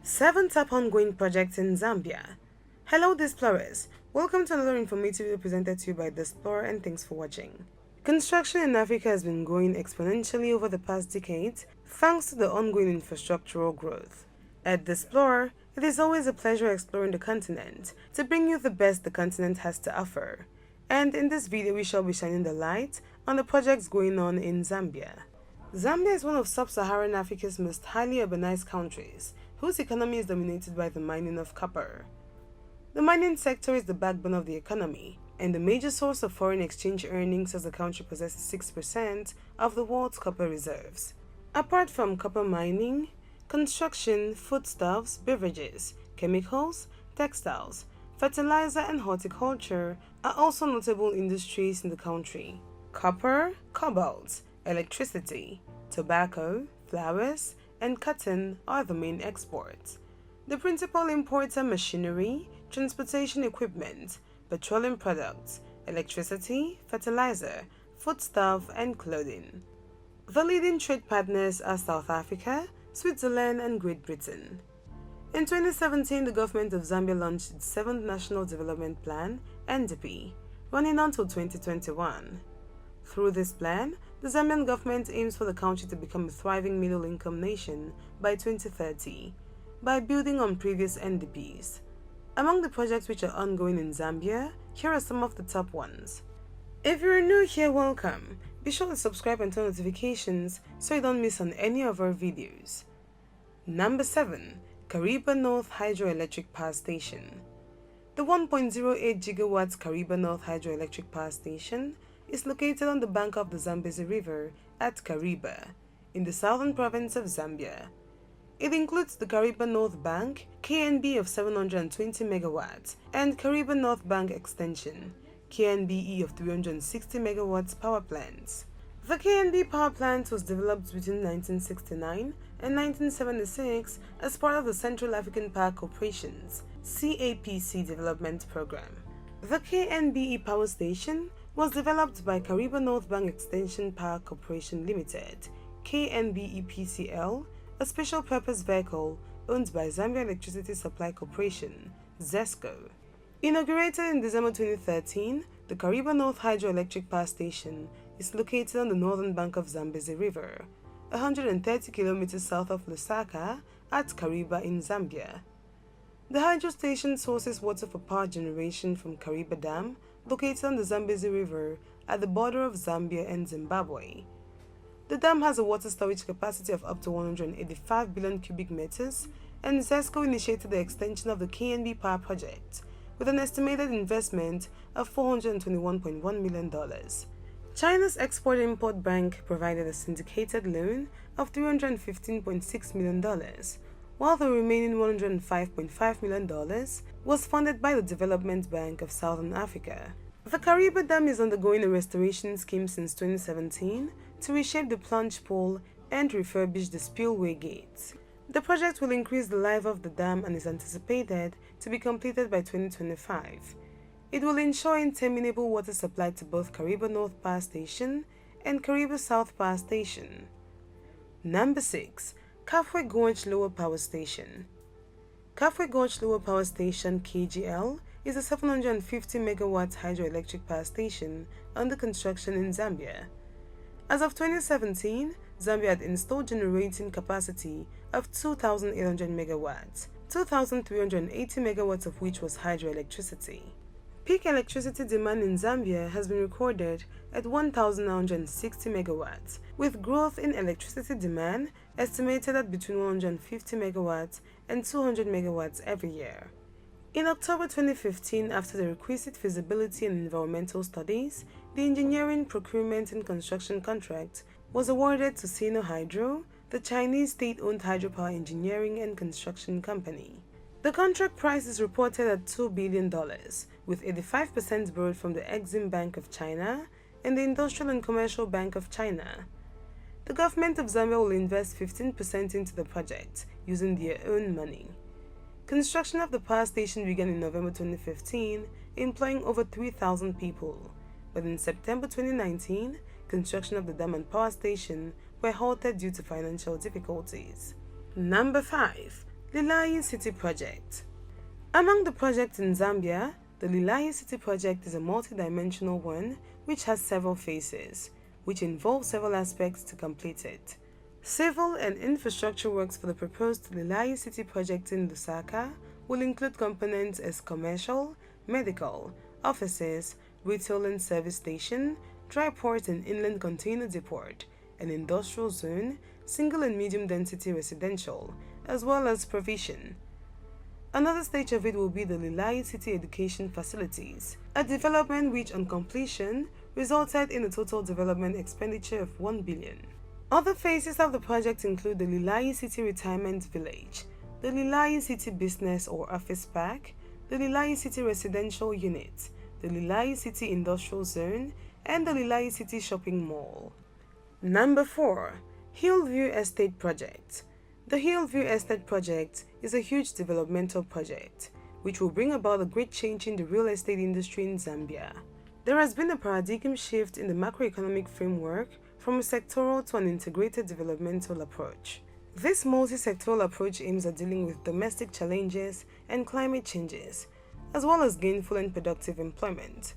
7 top ongoing projects in Zambia. Hello Displorers, welcome to another informative video presented to you by Displorer and thanks for watching. Construction in Africa has been growing exponentially over the past decades thanks to the ongoing infrastructural growth. At Displorer, it is always a pleasure exploring the continent to bring you the best the continent has to offer. And in this video we shall be shining the light on the projects going on in Zambia. Zambia is one of sub-Saharan Africa's most highly urbanized countries, whose economy is dominated by the mining of copper. The mining sector is the backbone of the economy, and the major source of foreign exchange earnings as the country possesses 6% of the world's copper reserves. Apart from copper mining, construction, foodstuffs, beverages, chemicals, textiles, fertilizer and horticulture are also notable industries in the country. Copper, cobalt, electricity, tobacco, flowers, and cotton are the main exports. The principal imports are machinery, transportation equipment, petroleum products, electricity, fertilizer, foodstuff, and clothing. The leading trade partners are South Africa, Switzerland, and Great Britain. In 2017, the government of Zambia launched its 7th National Development Plan, NDP, running until 2021. Through this plan, the Zambian government aims for the country to become a thriving middle-income nation by 2030, by building on previous NDPs. Among the projects which are ongoing in Zambia, here are some of the top ones. If you're new here, welcome. Be sure to subscribe and turn notifications so you don't miss on any of our videos. Number 7. Kariba North Hydroelectric Power Station. The 1.08 gigawatts Kariba North Hydroelectric Power Station is located on the bank of the Zambezi River at Kariba, in the southern province of Zambia. It includes the Kariba North Bank, KNB of 720 megawatts, and Kariba North Bank Extension, KNBE of 360 megawatts power plants. The KNB power plant was developed between 1969 and 1976 as part of the Central African Power Corporation's CAPC development program. The KNBE power station was developed by Kariba North Bank Extension Power Corporation Limited, KNBEPCL, a special purpose vehicle owned by Zambia Electricity Supply Corporation, ZESCO. Inaugurated in December 2013, the Kariba North Hydroelectric Power Station is located on the northern bank of Zambezi River, 130 kilometers south of Lusaka at Kariba in Zambia. The hydro station sources water for power generation from Kariba Dam, located on the Zambezi River at the border of Zambia and Zimbabwe. The dam has a water storage capacity of up to 185 billion cubic meters, and ZESCO initiated the extension of the KNB power project with an estimated investment of $421.1 million. China's Export-Import Bank provided a syndicated loan of $315.6 million, while the remaining $105.5 million was funded by the Development Bank of Southern Africa. The Kariba Dam is undergoing a restoration scheme since 2017 to reshape the plunge pool and refurbish the spillway gates. The project will increase the life of the dam and is anticipated to be completed by 2025. It will ensure interminable water supply to both Kariba North Power Station and Kariba South Power Station. Number 6. Kafue Gorge Lower Power Station. Kafue Gorge Lower Power Station (KGL) is a 750 megawatt hydroelectric power station under construction in Zambia. As of 2017, Zambia had installed generating capacity of 2,800 megawatts, 2,380 megawatts of which was hydroelectricity. Peak electricity demand in Zambia has been recorded at 1,960 megawatts, with growth in electricity demand estimated at between 150 megawatts and 200 megawatts every year. In October 2015, after the requisite feasibility and environmental studies, the engineering, procurement, and construction contract was awarded to Sino Hydro, the Chinese state-owned hydropower engineering and construction company. The contract price is reported at $2 billion, with 85% borrowed from the Exim Bank of China and the Industrial and Commercial Bank of China. The government of Zambia will invest 15% into the project, using their own money. Construction of the power station began in November 2015, employing over 3,000 people, but in September 2019, construction of the dam and power station were halted due to financial difficulties. Number 5. Lilayi City Project. Among the projects in Zambia, the Lilayi City Project is a multi-dimensional one which has several phases, which involve several aspects to complete it. Civil and infrastructure works for the proposed Lilayi City Project in Lusaka will include components as commercial, medical, offices, retail and service station, dry port and inland container depot, an industrial zone, single and medium density residential, as well as provision. Another stage of it will be the Lilayi City Education Facilities, a development which on completion resulted in a total development expenditure of 1 billion. Other phases of the project include the Lilayi City Retirement Village, the Lilayi City Business or Office Park, the Lilayi City Residential Unit, the Lilayi City Industrial Zone, and the Lilayi City Shopping Mall. Number 4. Hillview Estate Project. The Hillview Estate Project is a huge developmental project which will bring about a great change in the real estate industry in Zambia. There has been a paradigm shift in the macroeconomic framework from a sectoral to an integrated developmental approach. This multi-sectoral approach aims at dealing with domestic challenges and climate changes, as well as gainful and productive employment.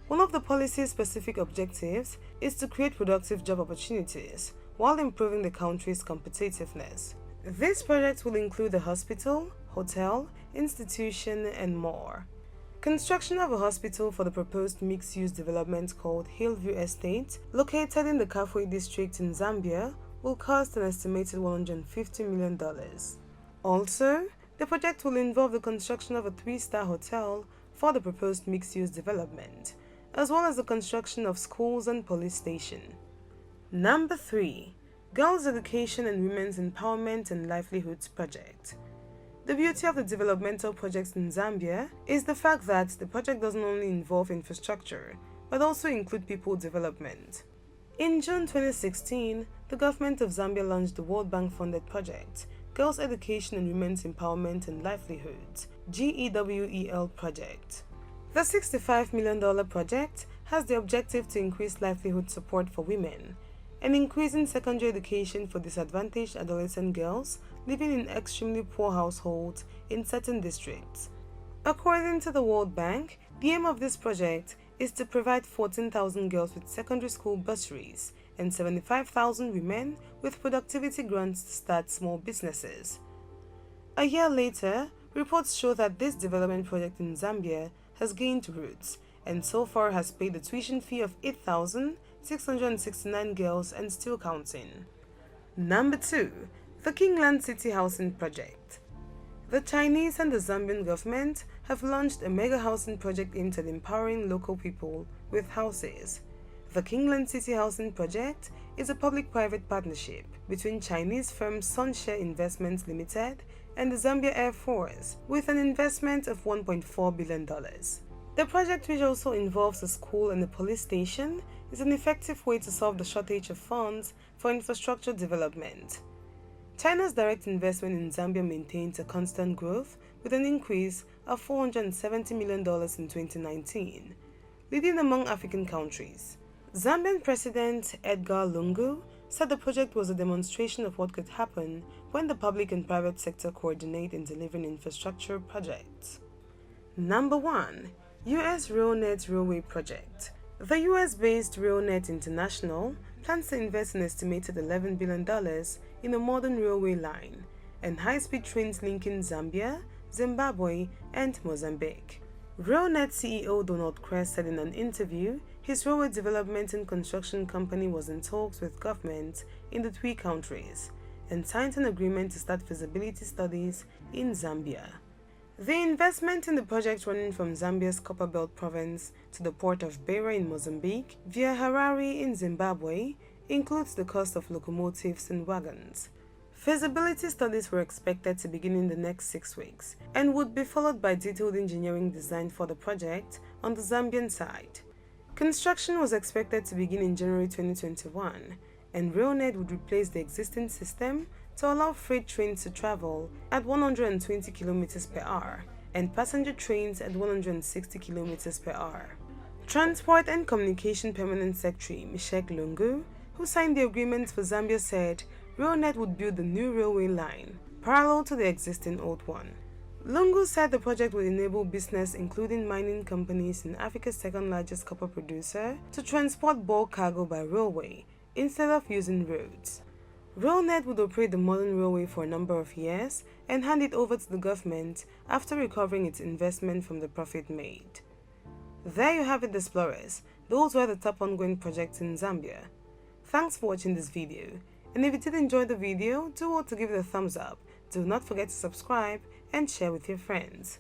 One of the policy's specific objectives is to create productive job opportunities while improving the country's competitiveness. This project will include a hospital, hotel, institution, and more. Construction of a hospital for the proposed mixed-use development called Hillview Estate, located in the Kafue district in Zambia, will cost an estimated $150 million. Also, the project will involve the construction of a 3-star hotel for the proposed mixed-use development, as well as the construction of schools and police station. Number 3. Girls' Education and Women's Empowerment and Livelihoods Project. The beauty of the developmental projects in Zambia is the fact that the project doesn't only involve infrastructure, but also include people development. In June 2016, the government of Zambia launched the World Bank-funded project, Girls' Education and Women's Empowerment and Livelihoods, GEWEL project. The $65 million project has the objective to increase livelihood support for women, and increasing secondary education for disadvantaged adolescent girls living in extremely poor households in certain districts. According to the World Bank, the aim of this project is to provide 14,000 girls with secondary school bursaries and 75,000 women with productivity grants to start small businesses. A year later, reports show that this development project in Zambia has gained roots and so far has paid the tuition fee of 8,669 girls and still counting. Number 2. The Kingland City Housing Project. The Chinese and the Zambian government have launched a mega housing project aimed at empowering local people with houses. The Kingland City Housing Project is a public-private partnership between Chinese firm Sunshare Investments Limited and the Zambia Air Force with an investment of $1.4 billion. The project, which also involves a school and a police station, is an effective way to solve the shortage of funds for infrastructure development. China's direct investment in Zambia maintains a constant growth with an increase of $470 million in 2019, leading among African countries. Zambian President Edgar Lungu said the project was a demonstration of what could happen when the public and private sector coordinate in delivering infrastructure projects. Number 1. U.S. Railnet Railway Project. The US-based Railnet International plans to invest an estimated $11 billion in a modern railway line and high-speed trains linking Zambia, Zimbabwe, and Mozambique. Railnet CEO Donald Kress said in an interview his railway development and construction company was in talks with governments in the 3 countries and signed an agreement to start feasibility studies in Zambia. The investment in the project, running from Zambia's Copperbelt province to the port of Beira in Mozambique via Harare in Zimbabwe, includes the cost of locomotives and wagons. Feasibility studies were expected to begin in the next 6 weeks and would be followed by detailed engineering design for the project on the Zambian side. Construction was expected to begin in January 2021, and Railnet would replace the existing system to allow freight trains to travel at 120 km per hour and passenger trains at 160 km per hour. Transport and Communication Permanent Secretary Mishek Lungu, who signed the agreement for Zambia, said Railnet would build the new railway line, parallel to the existing old one. Lungu said the project would enable business, including mining companies in Africa's second largest copper producer, to transport bulk cargo by railway instead of using roads. Railnet would operate the modern railway for a number of years and hand it over to the government after recovering its investment from the profit made. There you have it, explorers. Those were the top ongoing projects in Zambia. Thanks for watching this video, and if you did enjoy the video, do want to give it a thumbs up. Do not forget to subscribe and share with your friends.